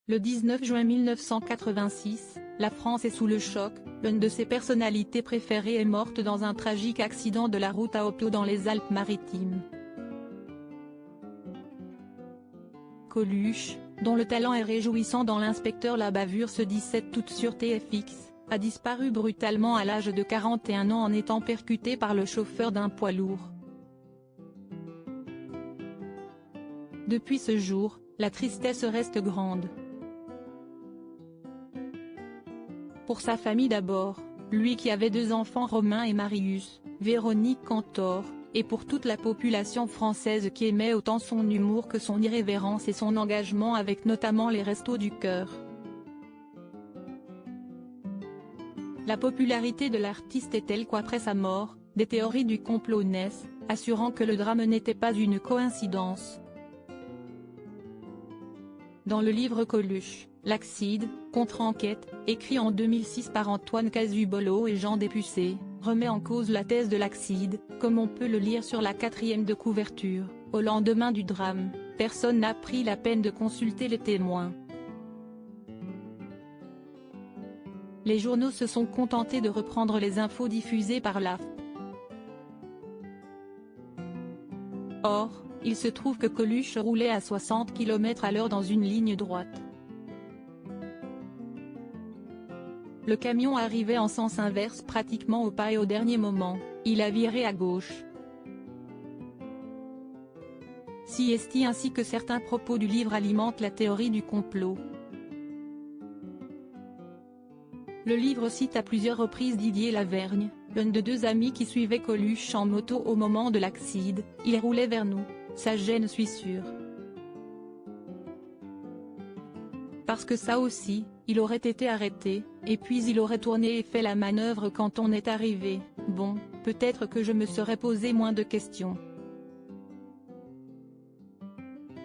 Le 19 juin 1986, la France est sous le choc, l'une de ses personnalités préférées est morte dans un tragique accident de la route à Opio dans les Alpes-Maritimes. Coluche, dont le talent est réjouissant dans L'inspecteur La Bavure ce 17 août sur TFX, a disparu brutalement à l'âge de 41 ans en étant percuté par le chauffeur d'un poids lourd. Depuis ce jour, la tristesse reste grande. Pour sa famille d'abord, lui qui avait 2 enfants Romain et Marius, Véronique Cantor, et pour toute la population française qui aimait autant son humour que son irrévérence et son engagement avec notamment les Restos du Cœur. La popularité de l'artiste est telle qu'après sa mort, des théories du complot naissent, assurant que le drame n'était pas une coïncidence. Dans le livre Coluche, l'acide, contre-enquête, écrit en 2006 par Antoine Cazubolo et Jean Dépucé, remet en cause la thèse de l'acide, comme on peut le lire sur la 4e de couverture. Au lendemain du drame, personne n'a pris la peine de consulter les témoins. Les journaux se sont contentés de reprendre les infos diffusées par l'AFP. Or, il se trouve que Coluche roulait à 60 km/h dans une ligne droite. Le camion arrivait en sens inverse pratiquement au pas et au dernier moment, il a viré à gauche. Siesti ainsi que certains propos du livre alimentent la théorie du complot. Le livre cite à plusieurs reprises Didier Lavergne, l'un de 2 amis qui suivait Coluche en moto au moment de l'accident. Il roulait vers nous, ça gêne suis sûr. Parce que ça aussi, il aurait été arrêté, et puis il aurait tourné et fait la manœuvre quand on est arrivé. Bon, peut-être que je me serais posé moins de questions.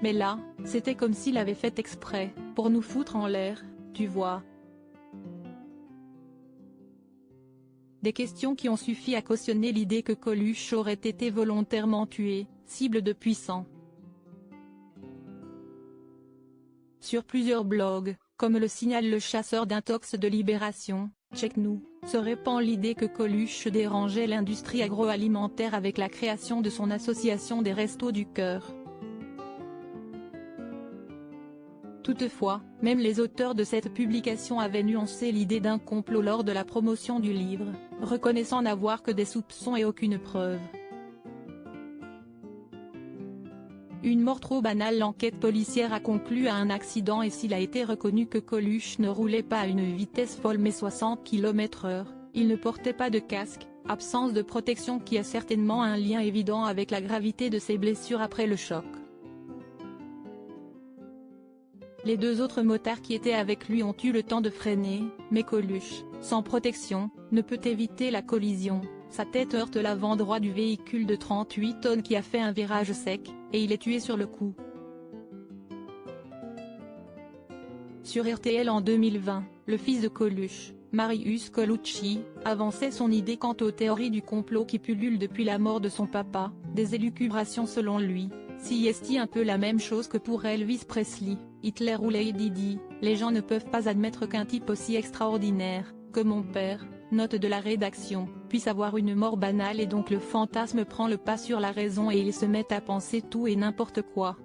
Mais là, c'était comme s'il avait fait exprès, pour nous foutre en l'air, tu vois. Des questions qui ont suffi à cautionner l'idée que Coluche aurait été volontairement tué, cible de puissants. Sur plusieurs blogs, comme le signale le chasseur d'intox de Libération, Check Nous, se répand l'idée que Coluche dérangeait l'industrie agroalimentaire avec la création de son association des Restos du Cœur. Toutefois, même les auteurs de cette publication avaient nuancé l'idée d'un complot lors de la promotion du livre, reconnaissant n'avoir que des soupçons et aucune preuve. Une mort trop banale. L'enquête policière a conclu à un accident et s'il a été reconnu que Coluche ne roulait pas à une vitesse folle mais 60 km/h, il ne portait pas de casque, absence de protection qui a certainement un lien évident avec la gravité de ses blessures après le choc. Les 2 autres motards qui étaient avec lui ont eu le temps de freiner, mais Coluche, sans protection, ne peut éviter la collision. Sa tête heurte l'avant droit du véhicule de 38 tonnes qui a fait un virage sec, et il est tué sur le coup. Sur RTL en 2020, le fils de Coluche, Marius Colucci, avançait son idée quant aux théories du complot qui pullulent depuis la mort de son papa, des élucubrations selon lui. Siesti un peu la même chose que pour Elvis Presley, Hitler ou Lady Di, les gens ne peuvent pas admettre qu'un type aussi extraordinaire, que mon père, note de la rédaction, puisse avoir une mort banale et donc le fantasme prend le pas sur la raison et ils se mettent à penser tout et n'importe quoi.